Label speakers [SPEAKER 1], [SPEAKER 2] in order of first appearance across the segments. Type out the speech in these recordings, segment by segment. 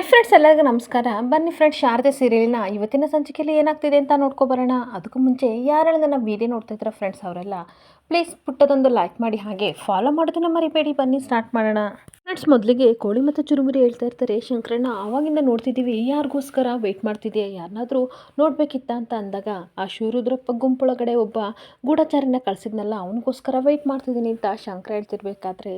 [SPEAKER 1] Hi friends, ಎಲ್ಲರಿಗೂ ನಮಸ್ಕಾರ. ಬನ್ನಿ ಫ್ರೆಂಡ್ಸ್, ಶಾರದೆ ಸೀರಿಯಲ್ನ ಇವತ್ತಿನ ಸಂಚಿಕೆಯಲ್ಲಿ ಏನಾಗ್ತಿದೆ ಅಂತ ನೋಡ್ಕೊಬರೋಣ. ಅದಕ್ಕೂ ಮುಂಚೆ ಯಾರೆಲ್ಲ ನನ್ನ ವೀಡಿಯೋ ನೋಡ್ತಾ ಇದ್ದೀರಾ ಫ್ರೆಂಡ್ಸ್, ಅವರೆಲ್ಲ ಪ್ಲೀಸ್ ಪುಟ್ಟದೊಂದು ಲೈಕ್ ಮಾಡಿ, ಹಾಗೆ ಫಾಲೋ ಮಾಡೋದನ್ನ ಮರಿಬೇಡಿ. ಬನ್ನಿ ಸ್ಟಾರ್ಟ್ ಮಾಡೋಣ. ಫ್ರೆಂಡ್ಸ್, ಮೊದಲಿಗೆ ಕೋಳಿ ಮತ್ತು ಚುರುಮುರಿ ಹೇಳ್ತಾ ಇರ್ತಾರೆ, ಶಂಕರಣ್ಣ ಆವಾಗಿಂದ ನೋಡ್ತಿದ್ದೀವಿ, ಯಾರಿಗೋಸ್ಕರ ವೆಯ್ಟ್ ಮಾಡ್ತಿದ್ದೀಯ, ಯಾರನ್ನಾದರೂ ನೋಡಬೇಕಿತ್ತ ಅಂತ ಅಂದಾಗ ಆ ಶಿವರುದ್ರಪ್ಪ ಗುಂಪೊಳಗಡೆ ಒಬ್ಬ ಗೂಢಚಾರಿನ ಕಳಿಸಿದ್ನಲ್ಲ, ಅವನಿಗೋಸ್ಕರ ವೆಯ್ಟ್ ಮಾಡ್ತಿದ್ದೀನಿ ಅಂತ ಶಂಕರ ಹೇಳ್ತಿರ್ಬೇಕಾದ್ರೆ,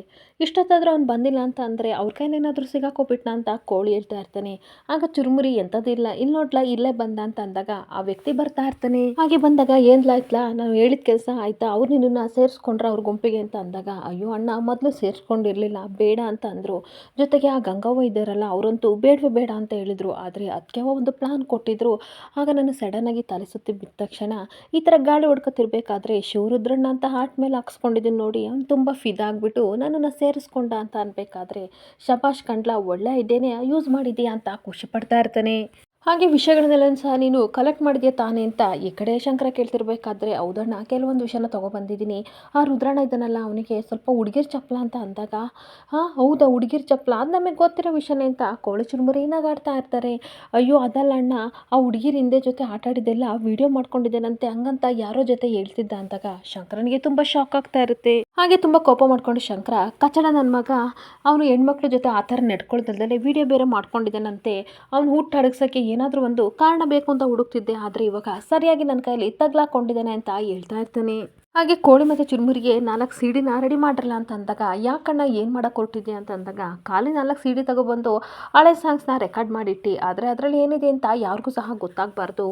[SPEAKER 1] ಇಷ್ಟೊತ್ತಾದರೂ ಅವ್ನು ಬಂದಿಲ್ಲ ಅಂತ ಅಂದರೆ ಅವ್ರ ಕೈಲೇನಾದರೂ ಸಿಗಾಕೋಬಿಟ್ನ ಅಂತ ಕೋಳಿ ಹೇಳ್ತಾ ಇರ್ತಾನೆ. ಆಗ ಚುರುಮುರಿ ಎಂಥದ್ದಿಲ್ಲ, ಇಲ್ಲಿ ನೋಡ್ಲಾ ಇಲ್ಲೇ ಬಂದ ಅಂತ ಅಂದಾಗ ಆ ವ್ಯಕ್ತಿ ಬರ್ತಾ ಇರ್ತಾನೆ. ಹಾಗೆ ಬಂದಾಗ ಏನ್ಲಾಯ್ತಲ್ಲ, ನಾವು ಹೇಳಿದ ಕೆಲಸ ಆಯ್ತಾ, ಅವ್ರು ನಿನ್ನನ್ನು ಸೇರಿಸ್ಕೊಂಡ್ರೆ ಅವ್ರ ಗುಂಪಿಗೆ ಅಂತ ಅಂದಾಗ, ಅಯ್ಯೋ ಅಣ್ಣ ಮೊದಲು ಸೇರಿಸ್ಕೊಂಡಿರಲಿಲ್ಲ, ಬೇಡ ಅಂತ ಅಂದರು. ಜೊತೆಗೆ ಆ ಗಂಗವ್ವ ಇದ್ದಾರಲ್ಲ, ಅವರಂತೂ ಬೇಡವೇ ಬೇಡ ಅಂತ ಹೇಳಿದರು. ಆದರೆ ಅದಕ್ಕೆ ಒಂದು ಪ್ಲಾನ್ ಕೊಟ್ಟಿದ್ರು. ಆಗ ನಾನು ಸಡನ್ನಾಗಿ ತಲೆ ಸುತ್ತಿ ಬಿದ್ದ ತಕ್ಷಣ ಈ ಥರ ಗಾಳಿ ಹೊಡ್ಕೊತಿರ್ಬೇಕಾದ್ರೆ ಶಿವರುದ್ರಣ್ಣ ಅಂತ ಹಾರ್ಟ್ ಮೇಲೆ ಹಾಕ್ಸ್ಕೊಂಡಿದ್ದೀನಿ ನೋಡಿ, ಅವ್ನು ತುಂಬ ಫಿದಾಗ್ಬಿಟ್ಟು ನನ್ನನ್ನು ಸೇರಿಸ್ಕೊಂಡ ಅಂತ ಅನ್ಬೇಕಾದ್ರೆ, ಶಬಾಷ್ ಕಂಡ್ಲ, ಒಳ್ಳೆ ಐಡಿಯಾನೇ ಯೂಸ್ ಮಾಡಿದೀಯಾ ಅಂತ ಖುಷಿ ಪಡ್ತಾ ಇರ್ತಾನೆ. ಹಾಗೆ ವಿಷಯಗಳನ್ನೆಲ್ಲ ಸಹ ನೀನು ಕಲೆಕ್ಟ್ ಮಾಡಿದ್ಯಾ ತಾನೇ ಅಂತ ಈ ಕಡೆ ಶಂಕರ ಕೇಳ್ತಿರ್ಬೇಕಾದ್ರೆ, ಹೌದಣ್ಣ ಕೆಲವೊಂದು ವಿಷಯನ ತೊಗೊಬಂದಿದ್ದೀನಿ. ಆ ರುದ್ರಣ್ಣ ಇದ್ದಾನಲ್ಲ, ಅವನಿಗೆ ಸ್ವಲ್ಪ ಹುಡುಗಿರ್ ಚಪ್ಪಲ ಅಂತ ಅಂದಾಗ, ಹಾಂ ಹೌದಾ ಹುಡುಗಿರ್ ಚಪ್ಪಲ, ಅದು ನಮಗೆ ಗೊತ್ತಿರೋ ವಿಷಯನೇ ಅಂತ ಕೋಳಿ ಚುರುಮುರಿ ಏನಾಗಾಡ್ತಾ ಇರ್ತಾರೆ. ಅಯ್ಯೋ ಅದಲ್ಲ ಅಣ್ಣ, ಆ ಹುಡುಗಿರ ಹಿಂದೆ ಜೊತೆ ಆಟ ಆಡಿದ್ದೆಲ್ಲ ವಿಡಿಯೋ ಮಾಡ್ಕೊಂಡಿದ್ದೇನಂತೆ, ಹಂಗಂತ ಯಾರೋ ಜೊತೆ ಹೇಳ್ತಿದ್ದ ಅಂದಾಗ ಶಂಕರನಿಗೆ ತುಂಬ ಶಾಕ್ ಆಗ್ತಾ ಇರುತ್ತೆ. ಹಾಗೆ ತುಂಬ ಕೋಪ ಮಾಡ್ಕೊಂಡು ಶಂಕರ, ಕಚಡ ನನ್ನ ಮಗ, ಅವನು ಹೆಣ್ಮಕ್ಳ ಜೊತೆ ಆ ಥರ ನಡ್ಕೊಳ್ದಲ್ದಲ್ಲೇ ವಿಡಿಯೋ ಬೇರೆ ಮಾಡ್ಕೊಂಡಿದ್ದಾನಂತೆ, ಅವ್ನು ಹುಟ್ಟು ಅಡಗ್ಸೋಕ್ಕೆ ಏನಾದರೂ ಒಂದು ಕಾರಣ ಬೇಕು ಅಂತ ಹುಡುಕ್ತಿದ್ದೆ, ಆದರೆ ಇವಾಗ ಸರಿಯಾಗಿ ನನ್ನ ಕೈಯಲ್ಲಿ ತಗ್ಲಾಕೊಂಡಿದ್ದಾನೆ ಅಂತ ಹೇಳ್ತಾ ಇರ್ತಾನೆ. ಹಾಗೆ ಕೋಳಿ ಮತ್ತು ಚುರುಮುರಿಗೆ 4 ಸಿಡಿನ ರೆಡಿ ಮಾಡಿರಲ್ಲ ಅಂತ ಅಂದಾಗ, ಯಾಕಣ್ಣ ಏನು ಮಾಡೋಕೆ ಹೊರಟಿದ್ದೆ ಅಂತ ಅಂದಾಗ, ಖಾಲಿ 4 ಸಿಡಿ ತಗೊಬಂದು ಹಳೆ ಸಾಂಗ್ಸ್ನ ರೆಕಾರ್ಡ್ ಮಾಡಿಟ್ಟು, ಆದರೆ ಅದರಲ್ಲಿ ಏನಿದೆ ಅಂತ ಯಾರಿಗೂ ಸಹ ಗೊತ್ತಾಗಬಾರ್ದು.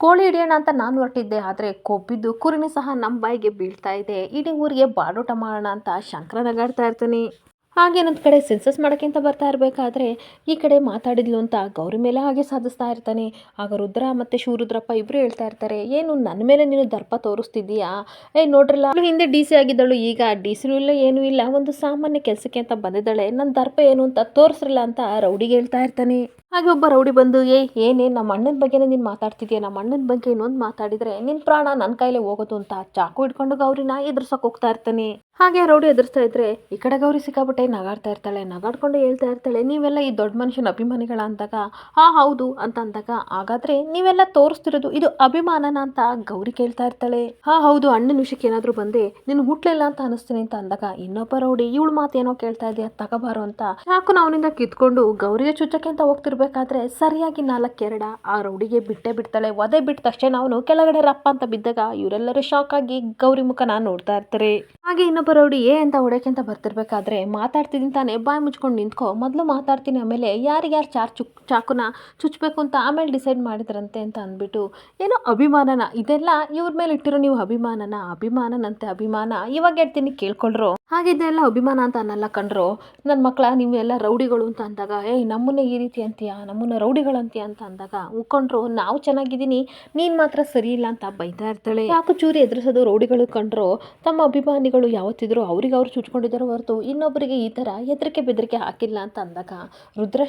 [SPEAKER 1] ಕೋಳಿ ಹಿಡಿಯೋಣ ಅಂತ ನಾನು ಹೊರಟಿದ್ದೆ, ಆದರೆ ಕೊಬ್ಬಿದ್ದು ಕುರಿನೇ ಸಹ ನಮ್ಮ ಬಾಯಿಗೆ ಬೀಳ್ತಾ ಇದೆ, ಇಡೀ ಊರಿಗೆ ಬಾಡೂಟ ಮಾಡೋಣ ಅಂತ ಶಂಕರ ನಗಾಡ್ತಾ ಇರ್ತಾನೆ. ಹಾಗೆ ಇನ್ನೊಂದು ಕಡೆ ಸೆನ್ಸಸ್ ಮಾಡೋಕ್ಕಿಂತ ಬರ್ತಾ ಇರಬೇಕಾದ್ರೆ ಈ ಕಡೆ ಮಾತಾಡಿದ್ಲು ಅಂತ ಗೌರಿ ಮೇಲೆ ಹಾಗೆ ಸಾಧಿಸ್ತಾ ಇರ್ತಾನೆ. ಆಗ ರುದ್ರ ಮತ್ತು ಶಿವರುದ್ರಪ್ಪ ಇಬ್ಬರು ಹೇಳ್ತಾ ಇರ್ತಾರೆ, ಏನು ನನ್ನ ಮೇಲೆ ನೀನು ದರ್ಪ ತೋರಿಸ್ತಿದ್ದೀಯಾ, ನೋಡ್ರಲ್ಲ ಅವಳು ಹಿಂದೆ ಡಿ ಸಿ ಆಗಿದ್ದಳು, ಈಗ ಡಿ ಸಿನೂ ಇಲ್ಲ ಏನೂ ಇಲ್ಲ, ಒಂದು ಸಾಮಾನ್ಯ ಕೆಲಸಕ್ಕೆ ಅಂತ ಬಂದಿದ್ದಾಳೆ, ನನ್ನ ದರ್ಪ ಏನು ಅಂತ ತೋರಿಸ್ರಲ್ಲ ಅಂತ ರೌಡಿಗೆ ಹೇಳ್ತಾ ಇರ್ತಾನೆ. ಹಾಗೆ ಒಬ್ಬ ರೌಡಿ ಬಂದು, ಏನೇ ನಮ್ಮ ಅಣ್ಣನ ಬಗ್ಗೆನೇ ನೀನು ಮಾತಾಡ್ತಿದ್ಯಾ, ನಮ್ಮ ಅಣ್ಣನ ಬಗ್ಗೆ ಇನ್ನೊಂದು ಮಾತಾಡಿದರೆ ನಿನ್ನ ಪ್ರಾಣ ನನ್ನ ಕೈಲೇ ಹೋಗೋದು ಅಂತ ಚಾಕು ಹಿಡ್ಕೊಂಡು ಗೌರಿನ ಎದುರ್ಸೋಕೆ ಹೋಗ್ತಾ ಇರ್ತಾನೆ. ಹಾಗೆ ರೌಡಿ ಎದುರಿಸ್ತಾ ಇದ್ರೆ ಈ ಕಡೆ ಗೌರಿ ಸಿಕ್ಕಾಬಿಟ್ಟೆ ನಗಾಡ್ತಾ ಇರ್ತಾಳೆ. ನಗಾಡ್ಕೊಂಡು ಹೇಳ್ತಾ ಇರ್ತಾಳೆ, ನೀವೆಲ್ಲ ಈ ದೊಡ್ಡ ಮನುಷ್ಯನ ಅಭಿಮಾನಿಗಳ ಅಂದಾಗ, ಹಾಂ ಹೌದು ಅಂತ ಅಂದಾಗ, ಹಾಗಾದರೆ ನೀವೆಲ್ಲ ತೋರಿಸ್ತಿರೋದು ಇದು ಅಭಿಮಾನನ ಅಂತ ಗೌರಿ ಕೇಳ್ತಾ ಇರ್ತಾಳೆ. ಹಾಂ ಹೌದು, ಅಣ್ಣನ ವಿಷಯಕ್ಕೆ ಏನಾದರೂ ಬಂದೆ ನೀನು ಹುಟ್ಲಿಲ್ಲ ಅಂತ ಅನಿಸ್ತೀನಿ ಅಂತ ಅಂದಾಗ, ಇನ್ನೊಬ್ಬ ರೌಡಿ ಇವಳು ಮಾತೇನೋ ಕೇಳ್ತಾ ಇದೆಯಾ ತಗೋಬಾರೋ ಅಂತ ಯಾಕೋ ಅವನಿಂದ ಕಿತ್ಕೊಂಡು ಗೌರಿಗೆ ಚುಚ್ಚಕ್ಕೆ ಅಂತ ಹೋಗ್ತಿರ್ಬೇಕಾದ್ರೆ ಸರಿಯಾಗಿ 4 ಎರಡ ಆ ರೌಡಿಗೆ ಬಿಟ್ಟೇ ಬಿಡ್ತಾಳೆ. ಒದೆ ಬಿಟ್ಟ ತಕ್ಷಣ ಅವನು ಕೆಳಗಡೆ ರಪ್ಪ ಅಂತ ಬಿದ್ದಾಗ ಇವರೆಲ್ಲರೂ ಶಾಕ್ ಆಗಿ ಗೌರಿ ಮುಖನ ನೋಡ್ತಾ ಇರ್ತಾರೆ. ಹಾಗೆ ಇನ್ನೊಬ್ಬ ರೌಡಿ ಅಂತ ಹೊಡೆಯಕ್ಕೆ ಅಂತ ಬರ್ತಿರ್ಬೇಕಾದ್ರೆ, ಮಾತಾಡ್ತಿದ್ದೀನಿ ತಾನೇ, ಬಾಯಿ ಮುಚ್ಕೊಂಡು ನಿಂತ್ಕೊ, ಮೊದಲು ಮಾತಾಡ್ತೀನಿ, ಆಮೇಲೆ ಯಾರಿಗ್ಯಾರು ಚಾಕುನ ಚುಚ್ಚಬೇಕು ಅಂತ ಆಮೇಲೆ ಡಿಸೈಡ್ ಮಾಡಿದ್ರಂತೆ ಅಂತ ಅಂದ್ಬಿಟ್ಟು, ಏನೋ ಅಭಿಮಾನನ, ಇದೆಲ್ಲ ಇವ್ರ ಮೇಲೆ ಇಟ್ಟಿರೋ ನೀವು ಅಭಿಮಾನನಂತೆ ಅಭಿಮಾನ, ಇವಾಗ ಹೇಳ್ತೀನಿ ಕೇಳ್ಕೊಳ್ರು. ಹಾಗೆ ಇದೆಲ್ಲ ಅಭಿಮಾನ ಅಂತ ಅನ್ನಲ್ಲ ಕಂಡ್ರು ನನ್ನ ಮಕ್ಕಳ, ನೀವು ಎಲ್ಲ ರೌಡಿಗಳು ಅಂತ ಅಂದಾಗ, ನಮ್ಮನ್ನೇ ಈ ರೀತಿ ಅಂತೀಯ, ನಮ್ಮನ್ನ ರೌಡಿಗಳಂತೀಯ ಅಂತ ಅಂದಾಗ, ಉಳ್ಕೊಂಡ್ರು ನಾವು ಚೆನ್ನಾಗಿದ್ದೀನಿ, ನೀನು ಮಾತ್ರ ಸರಿ ಇಲ್ಲ ಅಂತ ಬೈತಾ ಇರ್ತಾಳೆ. ಯಾಕೆ ಚೂರಿ ಎದುರಿಸೋದು ರೌಡಿಗಳು ಕಂಡ್ರು ತಮ್ಮ ಅಭಿಮಾನಿಗಳು ಯಾವತ್ತಿದ್ರು ಅವ್ರಿಗೆ ಅವ್ರು ಚುಚ್ಕೊಂಡಿದ್ದಾರೋ ಹೊರತು ಇನ್ನೊಬ್ಬರಿಗೆ ಈ ಥರ ಹೆದರಿಕೆ ಬೆದರಿಕೆ ಹಾಕಿಲ್ಲ ಅಂತ ಅಂದಾಗ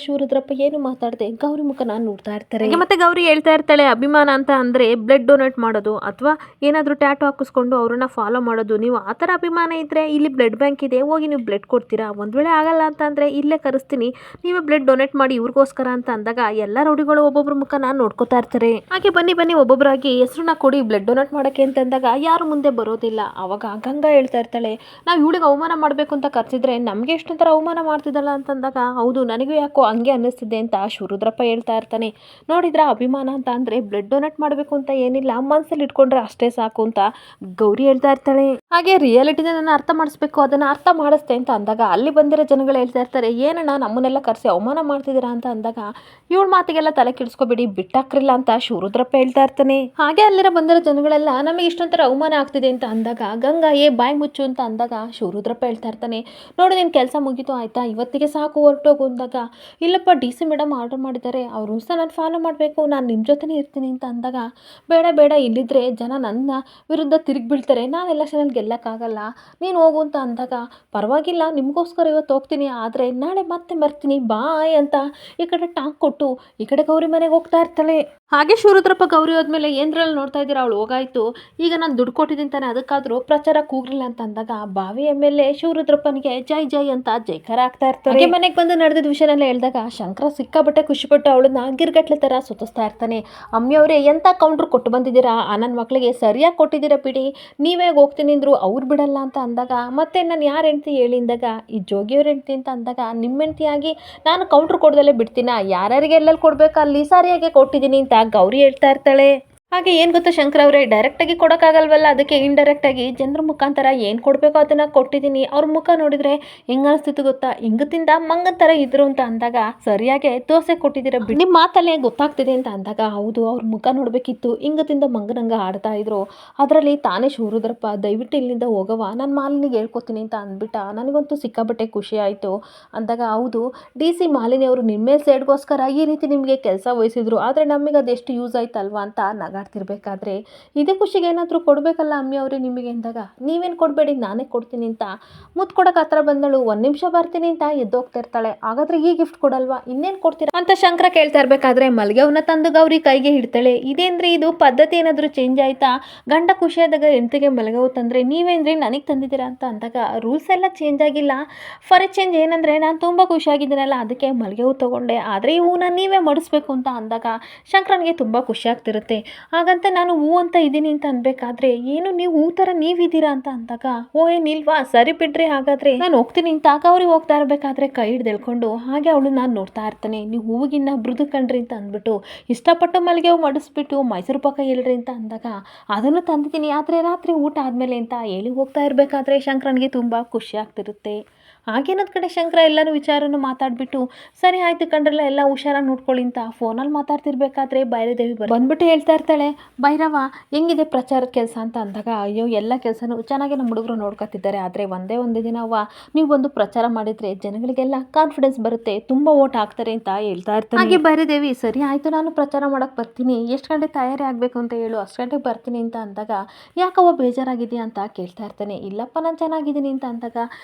[SPEAKER 1] ಶಿವರುದ್ರಪ್ಪ ಏನು ಮಾತಾಡದೆ ಗೌರಿ ಮುಖನ ನೋಡ್ತಾ ಇರ್ತಾರೆ. ಮತ್ತೆ ಗೌರಿ ಹೇಳ್ತಾ ಇರ್ತಾಳೆ, ಅಭಿಮಾನ ಅಂತ ಅಂದರೆ ಬ್ಲಡ್ ಡೊನೇಟ್ ಮಾಡೋದು ಅಥವಾ ಏನಾದರೂ ಟ್ಯಾಟು ಹಾಕಿಸ್ಕೊಂಡು ಅವ್ರನ್ನ ಫಾಲೋ ಮಾಡೋದು, ನೀವು ಆ ಥರ ಅಭಿಮಾನ ಇದ್ದರೆ ಇಲ್ಲಿ ಬ್ಲಡ್ ಬ್ಯಾಂಕ್ ಇದೆ, ಹೋಗಿ ನೀವು ಬ್ಲಡ್ ಕೊಡ್ತೀರಾ, ಒಂದು ವೇಳೆ ಆಗಲ್ಲ ಅಂತ ಅಂದರೆ ಇಲ್ಲೇ ಕರೆಸ್ತೀನಿ, ನೀವೇ ಬ್ಲಡ್ ಡೊನೇಟ್ ಮಾಡಿ ಇವ್ರಿಗೋಸ್ಕರ ಅಂತ ಅಂದಾಗ ಎಲ್ಲ ರೌಡಿಗಳು ಒಬ್ಬೊಬ್ರ ಮುಖನ ನೋಡ್ಕೋತಾ ಇರ್ತಾರೆ. ಹಾಗೆ ಬನ್ನಿ ಒಬ್ಬೊಬ್ಬರಾಗಿ ಹೆಸರನ್ನ ಕೊಡಿ ಬ್ಲಡ್ ಡೊನೇಟ್ ಮಾಡೋಕ್ಕೆ ಅಂತ ಅಂದಾಗ ಯಾರು ಮುಂದೆ ಬರೋದಿಲ್ಲ. ಅವಾಗ ಗಂಗಾ ಹೇಳ್ತಾ ಇರ್ತಾಳೆ, ನಾವು ಇವಳಿಗೆ ಅವಮಾನ ಮಾಡಬೇಕು ಅಂತ ಕರ್ಸಿದ್ರೆ ನಮಗೆ ಎಷ್ಟೊಂಥರ ಅವಮಾನ ಮಾಡ್ತಿದ್ದಲ್ಲ ಅಂತಂದಾಗ, ಹೌದು ನನಗೂ ಯಾಕೋ ಹಂಗೆ ಅನ್ನಿಸ್ತಿದೆ ಅಂತ ಶಿವರುದ್ರಪ್ಪ ಹೇಳ್ತಾ ಇರ್ತಾನೆ. ನೋಡಿದ್ರ ಅಭಿಮಾನ ಅಂತ ಅಂದರೆ ಬ್ಲಡ್ ಡೊನೇಟ್ ಮಾಡಬೇಕು ಅಂತ ಏನಿಲ್ಲ, ಮನಸ್ಸಲ್ಲಿ ಇಟ್ಕೊಂಡ್ರೆ ಅಷ್ಟೇ ಸಾಕು ಅಂತ ಗೌರಿ ಹೇಳ್ತಾ ಇರ್ತಾಳೆ. ಹಾಗೆ ರಿಯಾಲಿಟಿನ ನಾನು ಅರ್ಥ ಮಾಡಿಸ್ಬೇಕು, ಅದನ್ನು ಅರ್ಥ ಮಾಡಿಸ್ತೆ ಅಂತ ಅಂದಾಗ ಅಲ್ಲಿ ಬಂದಿರೋ ಜನಗಳು ಹೇಳ್ತಾ ಇರ್ತಾರೆ, ಏನಣ್ಣ ನಮ್ಮನ್ನೆಲ್ಲ ಕರೆಸಿ ಅವಮಾನ ಮಾಡ್ತಿದ್ದೀರಾ ಅಂತ ಅಂದಾಗ, ಇವಳ ಮಾತಿಗೆಲ್ಲ ತಲೆ ಕೆಡಿಸ್ಕೋಬೇಡಿ ಬಿಟ್ಟಾಕ್ರಿಲ್ಲ ಅಂತ ಶಿವರುದ್ರಪ್ಪ ಹೇಳ್ತಾ ಇರ್ತಾನೆ. ಹಾಗೆ ಅಲ್ಲಿರೋ ಬಂದಿರೋ ಜನಗಳೆಲ್ಲ ನಮಗೆ ಇಷ್ಟೊಂಥರ ಅವಮಾನ ಆಗ್ತಿದೆ ಅಂತ ಅಂದಾಗ ಗಂಗಾ ಬಾಯಿ ಮುಚ್ಚು ಅಂತ ಅಂದಾಗ ಶಿವರುದ್ರಪ್ಪ ಹೇಳ್ತಾ ಇರ್ತಾನೆ, ನೋಡಿ ನಿನ್ನ ಕೆಲಸ ಮುಗೀತು ಆಯಿತಾ, ಇವತ್ತಿಗೆ ಸಾಕು ಹೊರಟೋಗು ಅಂದಾಗ, ಇಲ್ಲಪ್ಪ ಡಿ ಸಿ ಮೇಡಮ್ ಆರ್ಡರ್ ಮಾಡಿದ್ದಾರೆ, ಅವ್ರ ರೂಲ್ಸ್ನ ನಾನು ಫಾಲೋ ಮಾಡಬೇಕು, ನಾನು ನಿಮ್ಮ ಜೊತೆನೇ ಇರ್ತೀನಿ ಅಂತ ಅಂದಾಗ, ಬೇಡ ಇಲ್ಲಿದ್ದರೆ ಜನ ನನ್ನ ವಿರುದ್ಧ ತಿರುಗಿ ಬೀಳ್ತಾರೆ, ನಾನು ಎಲೆಕ್ಷನಲ್ಲಿ ಗೆಲ್ಲಕ್ಕಾಗಲ್ಲ, ನೀನು ಹೋಗು ಅಂತ ಅಂದಾಗ, ಪರವಾಗಿಲ್ಲ ನಿಮಗೋಸ್ಕರ ಇವತ್ತು ಹೋಗ್ತೀನಿ, ಆದರೆ ನಾಳೆ ಮತ್ತೆ ಬರ್ತೀನಿ ಬಾಯ್ ಅಂತ ಈ ಕಡೆ ಟಾಂಗ್ ಕೊಟ್ಟು ಈ ಕಡೆ ಗೌರಿ ಮನೆಗೆ ಹೋಗ್ತಾ ಇರ್ತಾಳೆ. ಹಾಗೆ ಶಿವರುದ್ರಪ್ಪ ಗೌರಿ ಹೋದ್ಮೇಲೆ ಏನ್ರಲ್ಲಿ ನೋಡ್ತಾ ಇದ್ದೀರಾ, ಅವಳು ಹೋಗಾಯ್ತು, ಈಗ ನಾನು ದುಡ್ಡು ಕೊಟ್ಟಿದ್ದೀನಿ ತಾನೆ, ಅದಕ್ಕಾದರೂ ಪ್ರಚಾರ ಕೂಗ್ಲಿಲ್ಲ ಅಂತ ಅಂದಾಗ ಬಾವಿ ಎಮ್ಮೆಲ್ಲೆ ಶಿವರುದ್ರಪ್ಪನಿಗೆ ಜೈ ಜೈ ಅಂತ ಜೈಕಾರ ಆಗ್ತಾ ಇರ್ತಾರೆ. ಮನೆಗೆ ಬಂದು ನಡೆದ ವಿಷಯನೆಲ್ಲ ಹೇಳಿದಾಗ ಶಂಕರ ಸಿಕ್ಕಾಬಟ್ಟೆ ಖುಷಿಪಟ್ಟು ಅವಳನ್ನ ಗಿರ್ಗಟ್ಲೆ ತರ ಸುತ್ತಿಸ್ತಾ ಇರ್ತಾನೆ. ಅಮ್ಮಿಯವರೇ ಎಂತ ಕೌಂಟ್ರ್ ಕೊಟ್ಟು ಬಂದಿದ್ದೀರಾ, ನನ್ನ ಮಕ್ಕಳಿಗೆ ಸರಿಯಾಗಿ ಕೊಟ್ಟಿದ್ದೀರಾ ಬಿಡಿ, ನೀವೇ ಹೋಗ್ತೀನಿ ಅಂದ್ರು ಅವ್ರು ಬಿಡಲ್ಲ ಅಂತ ಅಂದಾಗ, ಮತ್ತೆ ನಾನು ಯಾರು ಹೆಂಡ್ತಿ ಹೇಳಿಂದಾಗ ಈ ಜೋಗಿಯವ್ರ ಹೆಂಡ್ತಿ ಅಂತ ಅಂದಾಗ, ನಿಮ್ಮ ಹೆಂಡ್ತಿಯಾಗಿ ನಾನು ಕೌಂಟ್ರ್ ಕೊಡ್ದಲ್ಲೇ ಬಿಡ್ತೀನ, ಯಾರ್ಯಾರಿಗೆ ಎಲ್ಲೆಲ್ಲಿ ಕೊಡ್ಬೇಕು ಅಲ್ಲಿ ಸರಿಯಾಗಿ ಕೊಟ್ಟಿದ್ದೀನಿ ಅಂತ ಗೌರಿ ಹೇಳ್ತಾ ಇರ್ತಾಳೆ. ಹಾಗೆ ಏನು ಗೊತ್ತಾ ಶಂಕರ್ ಅವರೇ, ಡೈರೆಕ್ಟಾಗಿ ಕೊಡೋಕ್ಕಾಗಲ್ವಲ್ಲ, ಅದಕ್ಕೆ ಇಂಡೈರೆಕ್ಟಾಗಿ ಜನರ ಮುಖಾಂತರ ಏನು ಕೊಡಬೇಕೋ ಅದನ್ನು ಕೊಟ್ಟಿದ್ದೀನಿ. ಅವ್ರ ಮುಖ ನೋಡಿದರೆ ಹೆಂಗೆ ಅನಿಸ್ತಿತ್ತು ಗೊತ್ತಾ, ಹಿಂಗತಿಂದ ಮಂಗನ ಥರ ಇದ್ರು ಅಂತ ಅಂದಾಗ, ಸರಿಯಾಗಿ ದೋಸೆ ಕೊಟ್ಟಿದ್ದೀರ ಬಿಡಿ, ನಿಮ್ಮ ಮಾತಲ್ಲೇ ಗೊತ್ತಾಗ್ತಿದೆ ಅಂತ ಅಂದಾಗ, ಹೌದು ಅವ್ರ ಮುಖ ನೋಡಬೇಕಿತ್ತು, ಹಿಂಗತಿಂದ ಮಂಗನಂಗ ಆಡ್ತಾ ಇದ್ರು. ಅದರಲ್ಲಿ ತಾನೇ ಶಿವರುದ್ರಪ್ಪ ದಯವಿಟ್ಟು ಇಲ್ಲಿಂದ ಹೋಗವ, ನಾನು ಮಾಲಿನಿಗೆ ಹೇಳ್ಕೊತೀನಿ ಅಂತ ಅಂದ್ಬಿಟ್ಟ, ನನಗಂತೂ ಸಿಕ್ಕಾಬಟ್ಟೆ ಖುಷಿ ಆಯಿತು ಅಂದಾಗ, ಹೌದು DC ಮಾಲಿನಿ ಅವರು ನಿಮ್ಮ ಸೈಡ್ಗೋಸ್ಕರ ಈ ರೀತಿ ನಿಮಗೆ ಕೆಲಸ ವಹಿಸಿದ್ರು, ಆದರೆ ನಮಗೆ ಅದೆಷ್ಟು ಯೂಸ್ ಆಯ್ತಲ್ವಾ ಅಂತ ನಗಾಡ್ತಿರ್ಬೇಕಾದ್ರೆ, ಇದೇ ಖುಷಿಗೆ ಏನಾದರೂ ಕೊಡಬೇಕಲ್ಲ ಅಮ್ಮಿ ಅವರೇ ನಿಮಗೆ ಅಂದಾಗ, ನೀವೇನು ಕೊಡಬೇಡಿ ನಾನೇ ಕೊಡ್ತೀನಿ ಅಂತ ಮುತ್ತು ಕೊಡೋಕೆ ಹತ್ರ ಬಂದಳು. 1 ನಿಮಿಷ ಬರ್ತೀನಿ ಅಂತ ಎದ್ದೋಗ್ತಾ ಇರ್ತಾಳೆ. ಹಾಗಾದ್ರೆ ಈ ಗಿಫ್ಟ್ ಕೊಡಲ್ವಾ, ಇನ್ನೇನು ಕೊಡ್ತೀರಾ ಅಂತ ಶಂಕರ ಕೇಳ್ತಾ ಇರಬೇಕಾದ್ರೆ ಮಲ್ಗೆವನ್ನ ತಂದು ಗೌರಿ ಕೈಗೆ ಹಿಡ್ತಾಳೆ. ಇದೇನ್ರಿ ಇದು ಪದ್ಧತಿ ಏನಾದರೂ ಚೇಂಜ್ ಆಯ್ತಾ, ಗಂಡ ಖುಷಿಯಾದಾಗ ಹೆಂಡತಿಗೆ ಮಲಗವು ತಂದರೆ ನೀವೇನ್ರಿ ನನಗೆ ತಂದಿದ್ದೀರಾ ಅಂತ ಅಂದಾಗ, ರೂಲ್ಸ್ ಎಲ್ಲ ಚೇಂಜ್ ಆಗಿಲ್ಲ, ಫಾರ್ ಚೇಂಜ್ ಏನಂದರೆ ನಾನು ತುಂಬ ಖುಷಿಯಾಗಿದ್ದೀನಲ್ಲ ಅದಕ್ಕೆ ಮಲ್ಗೆವು ತೊಗೊಂಡೆ, ಆದರೆ ಈ ಹೂನ ನೀವೇ ಮಾಡಿಸ್ಬೇಕು ಅಂತ ಅಂದಾಗ ಶಂಕರನಿಗೆ ತುಂಬ ಖುಷಿ ಆಗ್ತಿರುತ್ತೆ. ಹಾಗಂತ ನಾನು ಹೂ ಅಂತ ಇದ್ದೀನಿ ಅಂತ ಅನ್ಬೇಕಾದ್ರೆ, ಏನು ನೀವು ಹೂ ಥರ ನೀವಿದ್ದೀರಾ ಅಂತ ಅಂದಾಗ, ಓ ಏನಿಲ್ವಾ ಸರಿ ಬಿಡ್ರಿ ಹಾಗಾದರೆ ನಾನು ಹೋಗ್ತೀನಿ ಅಂತ ಗೌರಿ ಹೋಗ್ತಾ ಇರಬೇಕಾದ್ರೆ ಕೈ ಹಿಡ್ದೆಳ್ಕೊಂಡು ಹಾಗೆ ಅವಳು ನಾನು ನೋಡ್ತಾ ಇರ್ತಾನೆ. ನೀವು ಹೂವಿಗಿನ್ನ ಮೃದು ಕಣ್ರಿ ಅಂತ ಅಂದ್ಬಿಟ್ಟು ಇಷ್ಟಪಟ್ಟು ಮಲ್ಲಿಗೆ ಹೂ ಮಾಡಿಸ್ಬಿಟ್ಟು ಮೈಸೂರು ಪಾಕ ಹೇಳ್ರಿ ಅಂತ ಅಂದಾಗ, ಅದನ್ನು ತಂದಿದ್ದೀನಿ ಆದರೆ ರಾತ್ರಿ ಊಟ ಆದಮೇಲೆ ಅಂತ ಹೇಳಿ ಹೋಗ್ತಾ ಇರಬೇಕಾದ್ರೆ ಶಂಕರನಿಗೆ ತುಂಬ ಖುಷಿ ಆಗ್ತಿರುತ್ತೆ. ಹಾಗೇನೊಂದು ಕಡೆ ಶಂಕರ ಎಲ್ಲರೂ ವಿಚಾರನ ಮಾತಾಡ್ಬಿಟ್ಟು, ಸರಿ ಆಯ್ತು ಕಂಡ್ರಲ್ಲ ಎಲ್ಲ ಹುಷಾರಾಗಿ ನೋಡ್ಕೊಳ್ಳಿ ಅಂತ ಫೋನಲ್ಲಿ ಮಾತಾಡ್ತಿರ್ಬೇಕಾದ್ರೆ ಭೈರದೇವಿ ಬಂದ್ಬಿಟ್ಟು ಹೇಳ್ತಾ ಇರ್ತಾಳೆ, ಭೈರವ ಹೆಂಗಿದೆ ಪ್ರಚಾರದ ಕೆಲಸ ಅಂತ ಅಂದಾಗ, ಅಯ್ಯೋ ಎಲ್ಲ ಕೆಲಸನೂ ಚೆನ್ನಾಗಿ ನಮ್ಮ ಹುಡುಗರು ನೋಡ್ಕೊತಿದ್ದಾರೆ, ಆದರೆ ಒಂದೇ ದಿನ ನೀವು ಒಂದು ಪ್ರಚಾರ ಮಾಡಿದರೆ ಜನಗಳಿಗೆಲ್ಲ ಕಾನ್ಫಿಡೆನ್ಸ್ ಬರುತ್ತೆ, ತುಂಬ ಓಟ್ ಹಾಕ್ತಾರೆ ಅಂತ ಹೇಳ್ತಾ ಇರ್ತಾರೆ. ಹಾಗೆ ಭೈರದೇವಿ ಸರಿ ಆಯಿತು ನಾನು ಪ್ರಚಾರ ಮಾಡೋಕ್ಕೆ ಬರ್ತೀನಿ, ಎಷ್ಟು ಗಂಟೆ ತಯಾರಿ ಆಗಬೇಕು ಅಂತ ಹೇಳು, ಅಷ್ಟು ಗಂಟೆಗೆ ಬರ್ತೀನಿ ಅಂತ ಅಂದಾಗ, ಯಾಕವ್ವ ಬೇಜಾರಾಗಿದೆಯಾ ಅಂತ ಕೇಳ್ತಾ ಇರ್ತಾನೆ. ಇಲ್ಲಪ್ಪ ನಾನು ಚೆನ್ನಾಗಿದ್ದೀನಿ ಅಂತ ಅಂದಾಗ,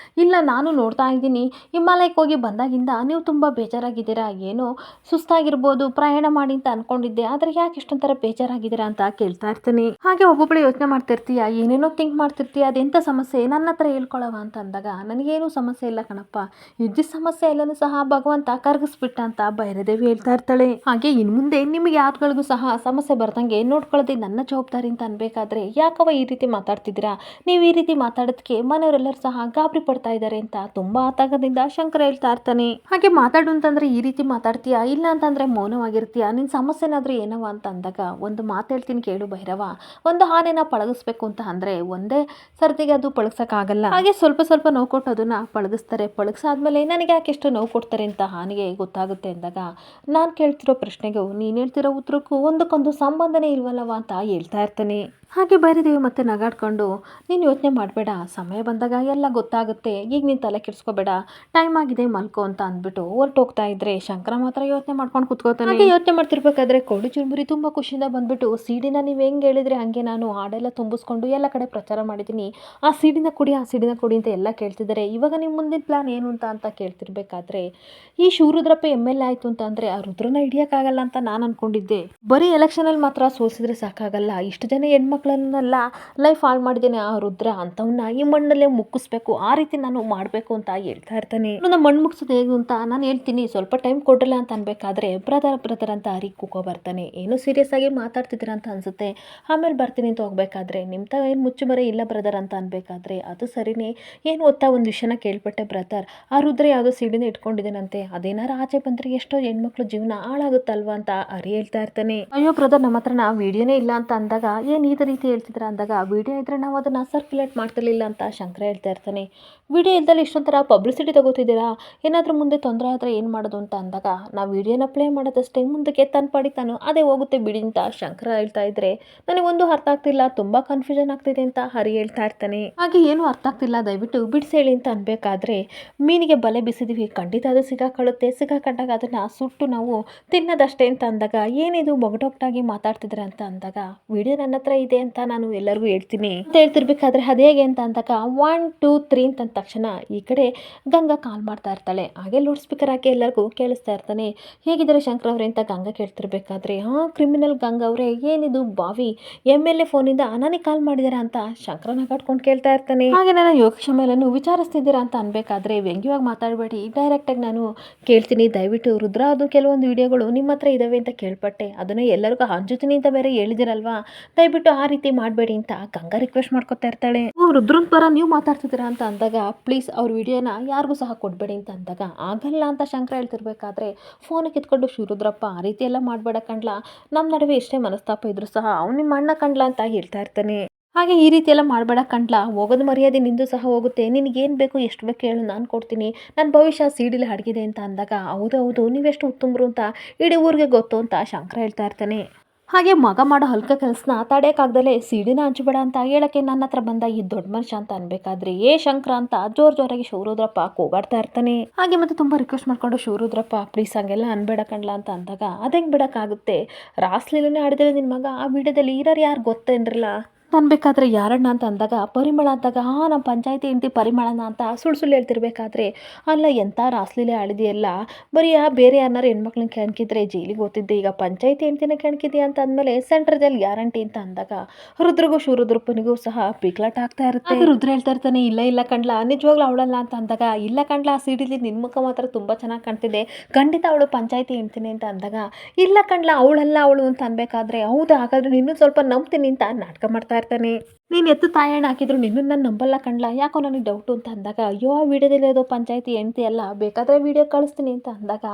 [SPEAKER 1] ಇಲ್ಲ ನಾನು ನೋಡ್ತಾ ಇದ್ದೀನಿ ಹಿಮಾಲಯಕ್ಕೆ ಹೋಗಿ ಬಂದಾಗಿಂದ ನೀವು ತುಂಬ ಬೇಜಾರಾಗಿದ್ದೀರಾ, ಏನೋ ಸುಸ್ತಾಗಿರ್ಬೋದು ಪ್ರಯಾಣ ಮಾಡಿ ಅಂತ ಅನ್ಕೊಂಡಿದ್ದೆ, ಆದರೆ ಯಾಕೆ ಇಷ್ಟೊಂಥರ ಬೇಜಾರಾಗಿದ್ದೀರಾ ಅಂತ ಕೇಳ್ತಾ ಇರ್ತಾನೆ. ಹಾಗೆ ಒಬ್ಬೊಬ್ಬಳು ಯೋಚನೆ ಮಾಡ್ತಿರ್ತೀಯ, ಏನೇನೋ ಥಿಂಕ್ ಮಾಡ್ತಿರ್ತೀಯ, ಅದೆಂಥ ಸಮಸ್ಯೆ ನನ್ನ ಹತ್ರ ಹೇಳ್ಕೊಳ್ಳವ ಅಂತ ಅಂದಾಗ, ನನಗೇನು ಸಮಸ್ಯೆ ಇಲ್ಲ ಕಣಪ್ಪ, ಇದ್ದಿದ್ದ ಸಮಸ್ಯೆ ಎಲ್ಲನೂ ಸಹ ಭಗವಂತ ಕರಗಿಸ್ಬಿಟ್ಟ ಅಂತ ಭೈರದೇವಿ ಹೇಳ್ತಾ ಇರ್ತಾಳೆ. ಹಾಗೆ ಇನ್ನು ಮುಂದೆ ನಿಮಗೆ ಯಾರುಗಳಿಗೂ ಸಹ ಸಮಸ್ಯೆ ಬರ್ದಂಗೆ ನೋಡ್ಕೊಳ್ಳೋದೇ ನನ್ನ ಜವಾಬ್ದಾರಿ ಅಂತ ಅನ್ಬೇಕಾದ್ರೆ, ಯಾಕವ ಈ ರೀತಿ ಮಾತಾಡ್ತಿದ್ದೀರಾ, ನೀವು ಈ ರೀತಿ ಮಾತಾಡೋದಕ್ಕೆ ಮನೆಯವರೆಲ್ಲರೂ ಸಹ ಗಾಬರಿ ಪಡ್ತಾ ಇದ್ದಾರೆ ಅಂತ ತುಂಬಾ ಆತಂಕದಿಂದ ಶಂಕರ ಹೇಳ್ತಾ ಇರ್ತಾನೆ. ಹಾಗೆ ಮಾತಾಡು ಅಂತಂದ್ರೆ ಈ ರೀತಿ ಮಾತಾಡ್ತೀಯಾ, ಇಲ್ಲ ಅಂತಂದ್ರೆ ಮೌನವಾಗಿರ್ತೀಯ, ನಿನ್ನ ಸಮಸ್ಯೆನಾದ್ರೂ ಏನವ ಅಂತ ಅಂದಾಗ, ಒಂದು ಮಾತು ಹೇಳ್ತೀನಿ ಕೇಳು ಭೈರವ, ಒಂದು ಆನೆನ ಪಳಗಿಸ್ಬೇಕು ಅಂತ ಅಂದ್ರೆ ಒಂದೇ ಸರ್ತಿಗೆ ಅದು ಪಳಗ್ಸಕ್ಕಾಗಲ್ಲ, ಹಾಗೆ ಸ್ವಲ್ಪ ಸ್ವಲ್ಪ ನೋವು ಕೊಟ್ಟು ಅದನ್ನ ಪಳಗಿಸ್ತಾರೆ, ಪಳಗಿಸಾದ್ಮೇಲೆ ನನಗೆ ಯಾಕೆ ಎಷ್ಟು ನೋವು ಕೊಡ್ತಾರೆ ಅಂತ ಆನೆಗೆ ಗೊತ್ತಾಗುತ್ತೆ ಅಂದಾಗ, ನಾನು ಕೇಳ್ತಿರೋ ಪ್ರಶ್ನೆಗೂ ನೀನು ಹೇಳ್ತಿರೋ ಉತ್ತರಕ್ಕೂ ಒಂದಕ್ಕೊಂದು ಸಂಬಂಧನೇ ಇಲ್ವಲ್ಲವ ಅಂತ ಹೇಳ್ತಾ ಇರ್ತಾನೆ. ಹಾಗೆ ಭೈರದೇವಿ ಮತ್ತೆ ನಗಾಡ್ಕೊಂಡು, ನೀನು ಯೋಚನೆ ಮಾಡಬೇಡ, ಸಮಯ ಬಂದಾಗ ಎಲ್ಲ ಗೊತ್ತಾಗುತ್ತೆ, ಈಗ ನೀನು ತಲೆ ಕೆಡಿಸ್ಕೋಬೇಡ, ಟೈಮ್ ಆಗಿದೆ ಮಲ್ಕೋ ಅಂತ ಅಂದ್ಬಿಟ್ಟು ಹೊರಟೋಗ್ತಾ ಇದ್ರೆ ಶಂಕರ ಮಾತ್ರ ಯೋಚನೆ ಮಾಡ್ಕೊಂಡು ಕುತ್ಕೋತಾನೆ. ಹಾಗೆ ಯೋಚನೆ ಮಾಡ್ತಿರ್ಬೇಕಾದ್ರೆ ಕೋಡಿ ಚುರುಮುರಿ ತುಂಬ ಖುಷಿಯಿಂದ ಬಂದ್ಬಿಟ್ಟು, ಸಿಡಿನ ನೀವು ಹೆಂಗೆ ಹೇಳಿದ್ರೆ ಹಾಗೆ ನಾನು ಹಾಡೆಲ್ಲ ತುಂಬಿಸ್ಕೊಂಡು ಎಲ್ಲ ಕಡೆ ಪ್ರಚಾರ ಮಾಡಿದ್ದೀನಿ, ಆ ಸಿಡಿನ ಕುಡಿ ಅಂತ ಎಲ್ಲ ಕೇಳ್ತಿದ್ದಾರೆ, ಇವಾಗ ನಿಮ್ಮ ಮುಂದಿನ ಪ್ಲಾನ್ ಏನು ಅಂತ ಕೇಳ್ತಿರ್ಬೇಕಾದ್ರೆ, ಈ ಶಿವರುದ್ರಪ್ಪ MLA ಆಯಿತು ಅಂತ ಅಂದರೆ ಆ ರುದ್ರನ ಹಿಡಿಯೋಕ್ಕಾಗಲ್ಲ ಅಂತ ನಾನು ಅನ್ಕೊಂಡಿದ್ದೆ, ಬರೀ ಎಲೆಕ್ಷನಲ್ಲಿ ಮಾತ್ರ ಸೋಸಿದ್ರೆ ಸಾಕಾಗಲ್ಲ, ಇಷ್ಟು ಜನ ಹೆಣ್ಮಕ್ಳನ್ನೆಲ್ಲ ಲೈಫ್ ಹಾಳು ಮಾಡಿದ್ದೇನೆ ಆ ರುದ್ರ, ಅಂಥವನ್ನ ಈ ಮಣ್ಣಲ್ಲೇ ಮುಕ್ಕಿಸ್ಬೇಕು, ಆ ರೀತಿ ನಾನು ಮಾಡಬೇಕು ಅಂತ ಹೇಳ್ತಾ ಇರ್ತಾನೆ. ನನ್ನ ಮಣ್ಣು ಮುಗಿಸೋದು ಹೇಗೆ ಅಂತ ನಾನು ಹೇಳ್ತೀನಿ, ಸ್ವಲ್ಪ ಟೈಮ್ ಕೊಡಲ್ಲ ಅಂತ ಅನ್ಬೇಕಾದ್ರೆ ಬ್ರದರ್ ಅಂತ ಹರಿ ಕೂಕೋ ಬರ್ತಾನೆ. ಏನೋ ಸೀರಿಯಸ್ ಆಗಿ ಮಾತಾಡ್ತಿದ್ದೀರಾ ಅಂತ ಅನ್ಸುತ್ತೆ, ಆಮೇಲೆ ಬರ್ತೀನಿ ಅಂತ ಹೋಗ್ಬೇಕಾದ್ರೆ, ನಿಮ್ಮ ಏನು ಮುಚ್ಚುಮರೆ ಇಲ್ಲ ಬ್ರದರ್ ಅಂತ ಅನ್ಬೇಕಾದ್ರೆ, ಅದು ಸರಿನೇ, ಏನು ಗೊತ್ತಾ ಒಂದು ವಿಷಯನ ಕೇಳ್ಪಟ್ಟೆ ಬ್ರದರ್, ಆ ರುದ್ರ ಯಾವುದೋ ಸಿಡಿನ ಇಟ್ಕೊಂಡಿದ್ದೇನಂತೆ, ಅದೇನಾರು ಆಚೆ ಬಂದರೆ ಎಷ್ಟೋ ಹೆಣ್ಮಕ್ಳು ಜೀವನ ಹಾಳಾಗುತ್ತಲ್ವಾ ಅಂತ ಹರಿ ಹೇಳ್ತಾ ಇರ್ತಾನೆ. ಅಯ್ಯೋ ಬ್ರದರ್ ನಮ್ಮ ಹತ್ರ ವಿಡಿಯೋನೇ ಇಲ್ಲ ಅಂತ ಅಂದಾಗ, ಏನು ಈ ರೀತಿ ಹೇಳ್ತಿದ್ರ ಅಂದಾಗ, ವಿಡಿಯೋ ಇದ್ರೆ ನಾವು ಅದನ್ನ ಸರ್ಕ್ಯುಲೇಟ್ ಮಾಡ್ತಿರ್ಲಿಲ್ಲ ಅಂತ ಶಂಕರ ಹೇಳ್ತಾ ಇರ್ತಾನೆ. ವಿಡಿಯೋ ಇಲ್ದಲ್ಲಿ ಇಷ್ಟೊಂದು ಒಂಥರ ಪಬ್ಲಿಸಿಟಿ ತಗೋತಿದ್ದೀರಾ, ಏನಾದರೂ ಮುಂದೆ ತೊಂದರೆ ಆದರೆ ಏನು ಮಾಡೋದು ಅಂತ ಅಂದಾಗ ನಾವು ವಿಡಿಯೋನ ಪ್ಲೇ ಮಾಡೋದಷ್ಟೇ, ಮುಂದಕ್ಕೆ ತನ್ನ ಪಾಡಿಗೆ ತಾನು ಅದೇ ಹೋಗುತ್ತೆ ಬಿಡಿ ಅಂತ ಶಂಕರ ಹೇಳ್ತಾ ಇದ್ರೆ ನನಗೊಂದು ಅರ್ಥ ಆಗ್ತಿಲ್ಲ, ತುಂಬ ಕನ್ಫ್ಯೂಷನ್ ಆಗ್ತಿದೆ ಅಂತ ಹರಿ ಹೇಳ್ತಾ ಇರ್ತಾನೆ. ಹಾಗೆ ಏನು ಅರ್ಥ ಆಗ್ತಿಲ್ಲ ದಯವಿಟ್ಟು ಬಿಡಿಸೇಳಿ ಅಂತ ಅನ್ಬೇಕಾದ್ರೆ ಮೀನಿಗೆ ಬಲೆ ಬಿಸಿದೀವಿ, ಖಂಡಿತ ಅದು ಸಿಗಾಕೊಳ್ಳುತ್ತೆ, ಸಿಗಾಕೊಂಡಾಗ ಅದನ್ನು ಸುಟ್ಟು ನಾವು ತಿನ್ನೋದಷ್ಟೇ ಅಂತ ಅಂದಾಗ ಏನಿದು ಮೊಗಟೊಗಟಾಗಿ ಮಾತಾಡ್ತಿದ್ರೆ ಅಂತ ಅಂದಾಗ ವಿಡಿಯೋ ನನ್ನ ಹತ್ರ ಇದೆ ಅಂತ ನಾನು ಎಲ್ಲರಿಗೂ ಹೇಳ್ತೀನಿ ಅಂತ ಹೇಳ್ತಿರ್ಬೇಕಾದ್ರೆ ಅದು ಹೇಗೆ ಅಂತ ಅಂದಾಗ 1 2 3 ಅಂತ ತಕ್ಷಣ ಈ ಕಡೆ ಗಂಗಾ ಕಾಲ್ ಮಾಡ್ತಾ ಇರ್ತಾಳೆ. ಹಾಗೆ ಲೌಡ್ ಸ್ಪೀಕರ್ ಹಾಕಿ ಎಲ್ಲರಿಗೂ ಕೇಳಿಸ್ತಾ ಇರ್ತಾನೆ. ಹೇಗಿದ್ದಾರೆ ಶಂಕರ್ ಅವರೇ ಅಂತ ಗಂಗಾ ಕೇಳ್ತಿರ್ಬೇಕಾದ್ರೆ ಕ್ರಿಮಿನಲ್ ಗಂಗಾ ಅವರೇ ಏನಿದು ಬಾವಿ MLA ಫೋನಿಂದ ನನಗೆ ಕಾಲ್ ಮಾಡಿದಾರ ಅಂತ ಶಂಕರನ ಕಟ್ಕೊಂಡು ಕೇಳ್ತಾ ಇರ್ತಾನೆ. ಹಾಗೆ ನಾನು ಯೋಗಕ್ಷೇಮವನ್ನು ವಿಚಾರಿಸ್ತಿದ್ದೀರಾ ಅಂತ ಅನ್ಬೇಕಾದ್ರೆ ವ್ಯಂಗ್ಯವಾಗಿ ಮಾತಾಡಬೇಡಿ, ಡೈರೆಕ್ಟಾಗಿ ನಾನು ಕೇಳ್ತೀನಿ, ದಯವಿಟ್ಟು ರುದ್ರ ಅದು ಕೆಲವೊಂದು ವಿಡಿಯೋಗಳು ನಿಮ್ಮ ಹತ್ರ ಇದಾವೆ ಅಂತ ಕೇಳ್ಪಟ್ಟೆ, ಅದನ್ನು ಎಲ್ಲರಿಗೂ ಹಂಚುತ್ತೀನಿ ಅಂತ ಬೇರೆ ಹೇಳಿದಿರಲ್ವಾ, ದಯವಿಟ್ಟು ಆ ರೀತಿ ಮಾಡಬೇಡಿ ಅಂತ ಗಂಗಾ ರಿಕ್ವೆಸ್ಟ್ ಮಾಡ್ಕೊತಾ ಇರ್ತಾಳೆ. ರುದ್ರನ್ ಪರ ನೀವು ಮಾತಾಡ್ತಿದ್ದೀರಾ ಅಂತ ಅಂದಾಗ ಪ್ಲೀಸ್ ಅವ್ರ ವಿಡಿಯೋನ ಯಾರಿಗೂ ಸಹ ಕೊಡಬೇಡಿ ಅಂತ ಅಂದಾಗ ಆಗಲ್ಲ ಅಂತ ಶಂಕರ ಹೇಳ್ತಿರ್ಬೇಕಾದ್ರೆ ಫೋನ್ ಕಿತ್ಕೊಂಡು ಶಿವರುದ್ರಪ್ಪ ಆ ರೀತಿ ಎಲ್ಲ ಮಾಡಬೇಡ ಕಂಡ್ಲ, ನಮ್ಮ ನಡುವೆ ಎಷ್ಟೇ ಮನಸ್ತಾಪ ಇದ್ರು ಸಹ ಅವ್ನು ನಿಮ್ಮ ಅಣ್ಣ ಕಂಡ್ಲ ಅಂತ ಹೇಳ್ತಾ ಇರ್ತಾನೆ. ಹಾಗೆ ಈ ರೀತಿ ಎಲ್ಲ ಮಾಡಬೇಡ ಕಂಡ್ಲ, ಹೋಗೋದು ಮರ್ಯಾದೆ ನಿಂದು ಸಹ ಹೋಗುತ್ತೆ, ನಿನಗೇನು ಬೇಕು ಎಷ್ಟು ಬೇಕು ಹೇಳು ನಾನು ಕೊಡ್ತೀನಿ, ನನ್ನ ಭವಿಷ್ಯ ಸೀಡಿಲಿ ಅಡಗಿದೆ ಅಂತ ಅಂದಾಗ ಹೌದು ನೀವೆಷ್ಟು ಉತ್ತಮರು ಅಂತ ಇಡೀ ಊರಿಗೆ ಗೊತ್ತು ಅಂತ ಶಂಕರ ಹೇಳ್ತಾ ಇರ್ತಾನೆ. ಹಾಗೆ ಮಗ ಮಾಡೋ ಹಲ್ಕ ಕೆಲಸನ ತಡೆಯೋಕ್ಕಾಗ್ದಲೇ ಸಿಡಿನ ಹಂಚಬೇಡ ಅಂತ ಹೇಳಕ್ಕೆ ನನ್ನ ಹತ್ರ ಬಂದ ಈ ದೊಡ್ಡ ಮನುಷ್ಯ ಅಂತ ಅನ್ಬೇಕಾದ್ರೆ ಶಂಕರ ಅಂತ ಜೋರಾಗಿ ಶಿವರುದ್ರಪ್ಪ ಕೂಗಾಡ್ತಾ ಇರ್ತಾನೆ. ಹಾಗೆ ಮತ್ತೆ ತುಂಬ ರಿಕ್ವೆಸ್ಟ್ ಮಾಡ್ಕೊಂಡು ಶಿವರುದ್ರಪ್ಪ ಪ್ಲೀಸ್ ಹಂಗೆಲ್ಲ ಅನ್ಬೇಡ ಕಣ್ಲ ಅಂತ ಅಂದಾಗ ಅದಂಗೆ ಬಿಡೋಕ್ಕಾಗುತ್ತೆ, ರಾಸ್ಲೀಲನೇ ಆಡಿದ್ರೆ ನಿನ್ನ ಮಗ ಆ ವಿಡಿಯೋದಲ್ಲಿ ಇರೋರು ಯಾರು ಗೊತ್ತೇನ್ರಲ್ಲ ಅನ್ಬೇಕಾದ್ರೆ ಯಾರಣ್ಣ ಅಂತ ಅಂದಾಗ ಪರಿಮಳ ಅಂದಾಗ ನಮ್ಮ ಪಂಚಾಯತಿ ಹೆಂಡತಿ ಪರಿಮಳನ ಅಂತ ಸುಳ್ಳು ಹೇಳ್ತಿರ್ಬೇಕಾದ್ರೆ ಅಲ್ಲ ಎಂಥ ರಾಸ್ಲೀಲೆ ಆಡಿದೆಯಲ್ಲ, ಬರೀ ಬೇರೆ ಯಾರನ್ನಾರು ಹೆಣ್ಮಕ್ಳನ್ನ ಕೆಣಕಿದ್ರೆ ಜೈಲಿಗೆ ಓದ್ತಿದ್ದೆ, ಈಗ ಪಂಚಾಯತಿ ಹೆಂಡ್ತಿನ ಕೆಣಕಿದ್ಯಾ ಅಂತ ಅಂದಮೇಲೆ ಸೆಂಟ್ರದಲ್ಲಿ ಗ್ಯಾರಂಟಿ ಅಂತ ಅಂದಾಗ ರುದ್ರಿಗೂ ಶಿವರುದ್ರಪ್ಪನಿಗೂ ಸಹ ಪಿಕ್ಲಾಟ ಆಗ್ತಾ ಇರುತ್ತೆ. ರುದ್ರ ಹೇಳ್ತಾ ಇರ್ತಾನೆ ಇಲ್ಲ ಕಂಡ್ಲ ನಿಜವಾಗ್ಲೂ ಅವಳಲ್ಲ ಅಂತ ಅಂದಾಗ ಇಲ್ಲ ಕಂಡ್ಲ ಆ ಸಿಡಿಲಿ ನಿನ್ನ ಮುಖ ಮಾತ್ರ ತುಂಬ ಚೆನ್ನಾಗಿ ಕಾಣ್ತಿದೆ, ಖಂಡಿತ ಅವಳು ಪಂಚಾಯತಿ ಹೆಂಡ್ತೀನಿ ಅಂತ ಅಂದಾಗ ಇಲ್ಲ ಕಂಡ್ಲ ಅವಳಲ್ಲ ಅವಳು ಅಂತ ಅನ್ಬೇಕಾದ್ರೆ ಹೌದಾ ಹಾಗಾದ್ರೆ ಇನ್ನೂ ಸ್ವಲ್ಪ ನಂಬ್ತೀನಿ ಅಂತ ನಾಟಕ ಮಾಡ್ತಾ ಇರ್ತಾನೆ. ನೀನು ಎತ್ತು ತಾಯಣ್ಣ ಹಾಕಿದ್ರು ನಿನ್ನನ್ನು ನಾನು ನಂಬಲ್ಲ ಕಣ್ಲ, ಯಾಕೋ ನನಗೆ ಡೌಟು ಅಂತ ಅಂದಾಗ ಅಯ್ಯೋ ಆ ವಿಡಿಯೋದಲ್ಲಿ ಅದು ಪಂಚಾಯತಿ ಹೆಂಡ್ತಿ ಅಲ್ಲ, ಬೇಕಾದರೆ ವಿಡಿಯೋ ಕಳಿಸ್ತೀನಿ ಅಂತ ಅಂದಾಗ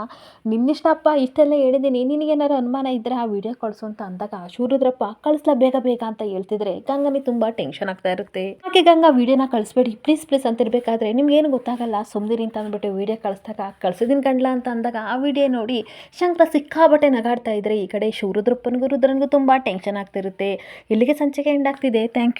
[SPEAKER 1] ನಿನ್ನಿಷ್ಟಪ್ಪ ಇಷ್ಟೆಲ್ಲ ಹೇಳಿದ್ದೀನಿ, ನಿನಗೇನಾರು ಅನುಮಾನ ಇದ್ದರೆ ಆ ವಿಡಿಯೋ ಕಳಿಸು ಅಂತ ಅಂದಾಗ ಶಿವರುದ್ರಪ್ಪ ಕಳಿಸ್ಲಾ ಬೇಗ ಅಂತ ಹೇಳ್ತಿದ್ರೆ ಗಂಗನಿಗೆ ತುಂಬ ಟೆನ್ಷನ್ ಆಗ್ತಾ ಇರುತ್ತೆ. ಹಾಗೆ ಗಂಗಾ ವಿಡಿಯೋನ ಕಳಿಸ್ಬೇಡಿ ಪ್ಲೀಸ್ ಅಂತಿರ್ಬೇಕಾದ್ರೆ ನಿಮ್ಗೇನು ಗೊತ್ತಾಗಲ್ಲ ಸುಮ್ದಿರಿ ಅಂತ ಅಂದ್ಬಿಟ್ಟು ವಿಡಿಯೋ ಕಳಿಸ್ದಾಗ ಕಳ್ಸಿದೀನಿ ಕಂಡ್ಲ ಅಂತ ಅಂದಾಗ ಆ ವಿಡಿಯೋ ನೋಡಿ ಶಂಕರ ಸಿಕ್ಕಾಬಟ್ಟೆ ನಗಾಡ್ತಾ ಇದ್ರೆ ಈ ಕಡೆ ಶಿವರುದ್ರಪ್ಪನಿಗೂ ರುದ್ರನಿಗೂ ತುಂಬ ಟೆನ್ಷನ್ ಆಗ್ತಿರುತ್ತೆ. ಇಲ್ಲಿಗೆ ಸಂಚಿಕೆ ಎಂಡ್ ಆಗ್ತಿದೆ. Thank you.